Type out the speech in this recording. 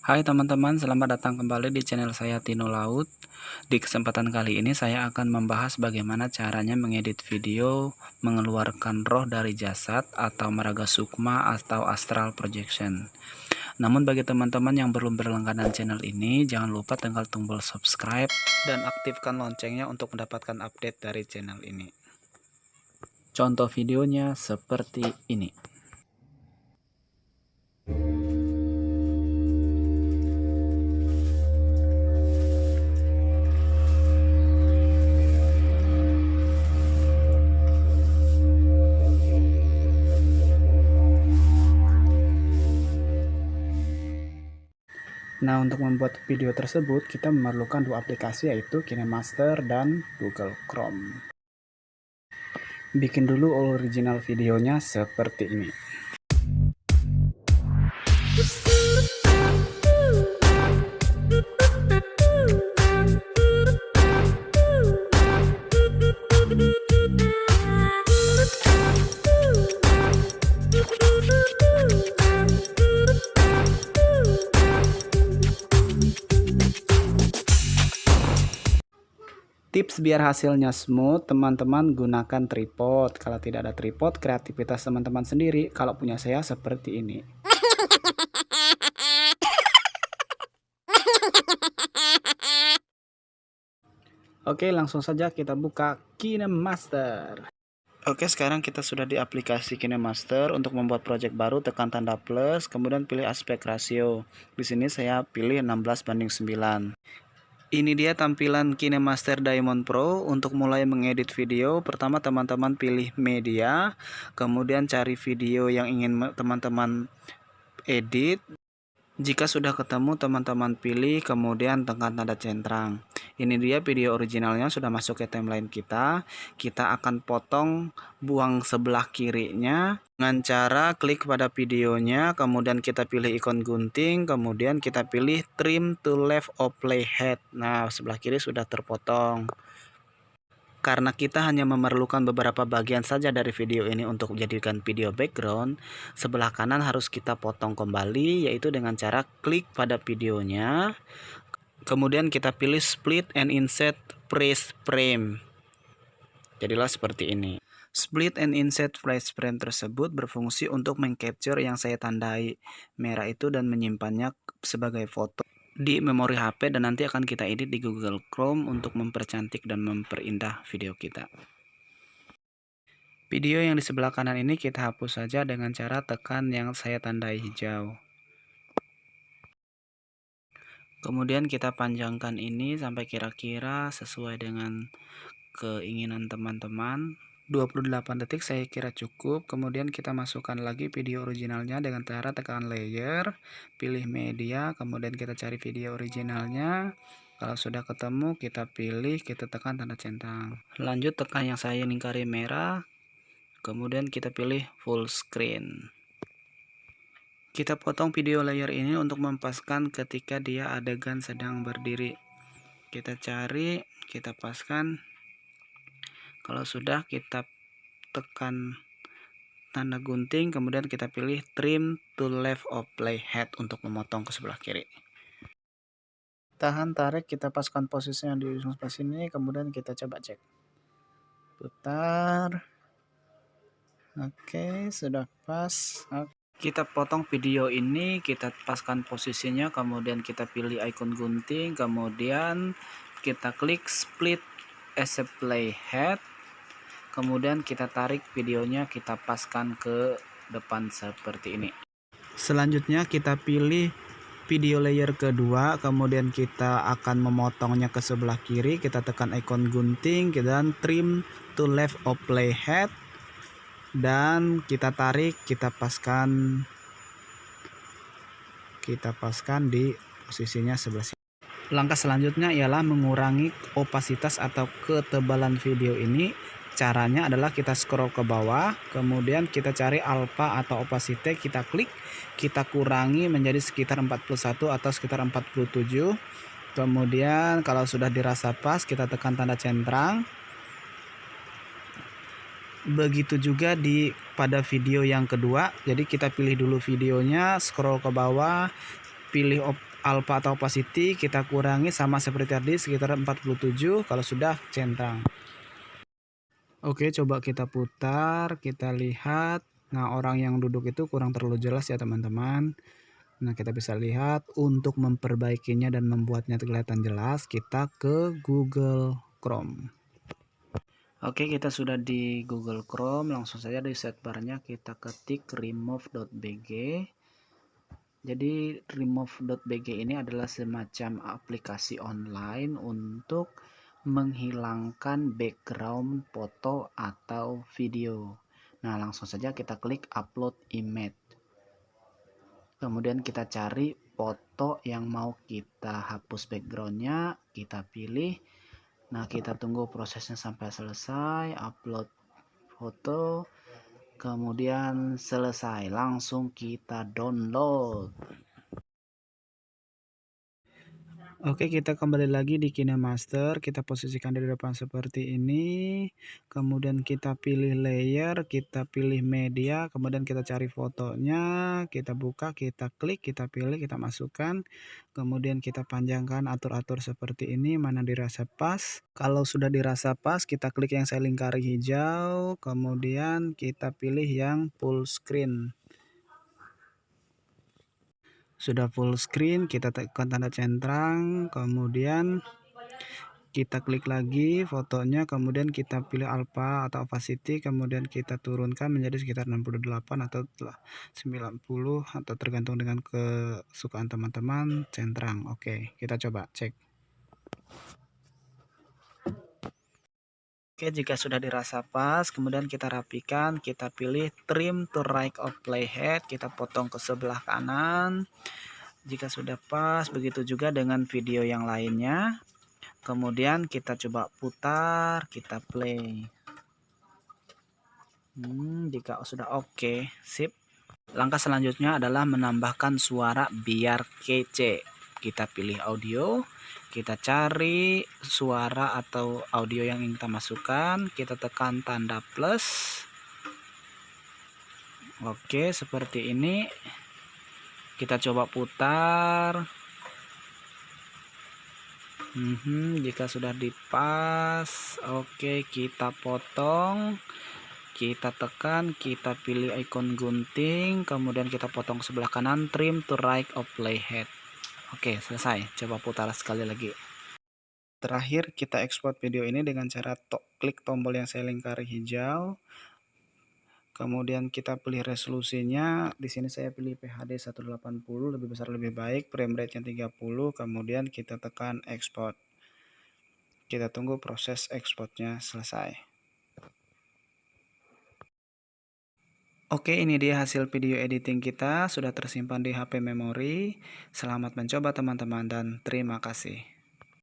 Hai teman-teman, selamat datang kembali di channel saya Tino Laut. Di kesempatan kali ini saya akan membahas bagaimana caranya mengedit video, mengeluarkan roh dari jasad atau maraga sukma atau astral projection. Namun bagi teman-teman yang belum berlangganan channel ini, jangan lupa tekan tombol subscribe dan aktifkan loncengnya untuk mendapatkan update dari channel ini. Contoh videonya seperti ini. Nah, untuk membuat video tersebut, kita memerlukan dua aplikasi, yaitu KineMaster dan Google Chrome. Bikin dulu original videonya seperti ini. Tips biar hasilnya smooth, teman-teman gunakan tripod. Kalau tidak ada tripod, kreativitas teman-teman sendiri. Kalau punya saya seperti ini. Oke, langsung saja kita buka KineMaster. Oke, sekarang kita sudah di aplikasi KineMaster. Untuk membuat project baru, tekan tanda plus, kemudian pilih aspek rasio. Di sini saya pilih 16:9. Ini dia tampilan KineMaster Diamond Pro. Untuk mulai mengedit video, pertama teman-teman pilih media, kemudian cari video yang ingin teman-teman edit. Jika sudah ketemu, teman-teman pilih, kemudian tekan tanda centang. Ini dia video originalnya sudah masuk ke timeline kita. Kita akan potong, buang sebelah kirinya dengan cara klik pada videonya, kemudian kita pilih ikon gunting, kemudian kita pilih trim to left of playhead. Nah, sebelah kiri sudah terpotong. Karena kita hanya memerlukan beberapa bagian saja dari video ini untuk menjadikan video background, sebelah kanan harus kita potong kembali, yaitu dengan cara klik pada videonya, kemudian kita pilih split and inset freeze frame. Jadilah seperti ini. Split and inset freeze frame tersebut berfungsi untuk mengcapture yang saya tandai merah itu dan menyimpannya sebagai foto di memori HP, dan nanti akan kita edit di Google Chrome untuk mempercantik dan memperindah video kita. Video yang di sebelah kanan ini kita hapus saja dengan cara tekan yang saya tandai hijau. Kemudian kita panjangkan ini sampai kira-kira sesuai dengan keinginan teman-teman. 28 detik saya kira cukup. Kemudian kita masukkan lagi video originalnya dengan cara tekan layer, pilih media, kemudian kita cari video originalnya. Kalau sudah ketemu, kita pilih, kita tekan tanda centang. Lanjut tekan yang saya lingkari merah, kemudian kita pilih full screen. Kita potong video layer ini untuk mempaskan ketika dia adegan sedang berdiri. Kita cari, kita paskan. Kalau sudah, kita tekan tanda gunting, kemudian kita pilih trim to left of playhead untuk memotong ke sebelah kiri. Tahan, tarik, kita paskan posisinya di sebelah sini, kemudian kita coba cek. Putar. Oke, sudah pas. Kita potong video ini, kita paskan posisinya, kemudian kita pilih icon gunting, kemudian kita klik split as a playhead. Kemudian kita tarik videonya, kita paskan ke depan seperti ini. Selanjutnya kita pilih video layer kedua, kemudian kita akan memotongnya ke sebelah kiri. Kita tekan ikon gunting dan trim to left of playhead, dan kita tarik, kita paskan di posisinya sebelah sini. Langkah selanjutnya ialah mengurangi opasitas atau ketebalan video ini. Caranya adalah kita scroll ke bawah, kemudian kita cari alpha atau opacity, kita klik, kita kurangi menjadi sekitar 41 atau sekitar 47. Kemudian kalau sudah dirasa pas, kita tekan tanda centang. Begitu juga pada video yang kedua. Jadi kita pilih dulu videonya, scroll ke bawah, pilih alpha atau opacity kita kurangi sama seperti tadi sekitar 47 kalau sudah centang. Oke, coba kita putar, kita lihat. Nah, orang yang duduk itu kurang terlalu jelas ya teman-teman. Nah, kita bisa lihat untuk memperbaikinya dan membuatnya kelihatan jelas, kita ke Google Chrome. Oke, kita sudah di Google Chrome, langsung saja di sidebarnya kita ketik remove.bg. Jadi remove.bg ini adalah semacam aplikasi online untuk menghilangkan background foto atau video. Nah, langsung saja kita klik upload image. Kemudian kita cari foto yang mau kita hapus backgroundnya, kita pilih. Nah, kita tunggu prosesnya sampai selesai, upload foto, kemudian selesai, langsung kita download. Oke, kita kembali lagi di KineMaster, kita posisikan di depan seperti ini, kemudian kita pilih layer, kita pilih media, kemudian kita cari fotonya, kita buka, kita klik, kita pilih, kita masukkan, kemudian kita panjangkan, atur-atur seperti ini, mana dirasa pas. Kalau sudah dirasa pas, kita klik yang saya lingkari hijau, kemudian kita pilih yang full screen. Sudah full screen, kita tekan tanda centang, kemudian kita klik lagi fotonya, kemudian kita pilih alpha atau opacity, kemudian kita turunkan menjadi sekitar 68 atau 90 atau tergantung dengan kesukaan teman-teman, centang. Oke, kita coba cek. Oke, jika sudah dirasa pas, kemudian kita rapikan, kita pilih trim to right of playhead, kita potong ke sebelah kanan. Jika sudah pas, begitu juga dengan video yang lainnya. Kemudian kita coba putar, kita play. Jika sudah oke, sip. Langkah selanjutnya adalah menambahkan suara biar kece. Kita pilih audio, kita cari suara atau audio yang ingin kita masukkan, kita tekan tanda plus. Oke, seperti ini. Kita coba putar. Jika sudah dipas, oke, kita potong, kita tekan, kita pilih ikon gunting, kemudian kita potong ke sebelah kanan, trim to right of playhead. Oke, selesai. Coba putar sekali lagi. Terakhir, kita ekspor video ini dengan cara klik tombol yang saya lingkari hijau. Kemudian kita pilih resolusinya. Di sini saya pilih PHD 180, lebih besar lebih baik, frame rate-nya 30, kemudian kita tekan export. Kita tunggu proses ekspornya selesai. Oke, ini dia hasil video editing kita, sudah tersimpan di HP memori. Selamat mencoba teman-teman dan terima kasih.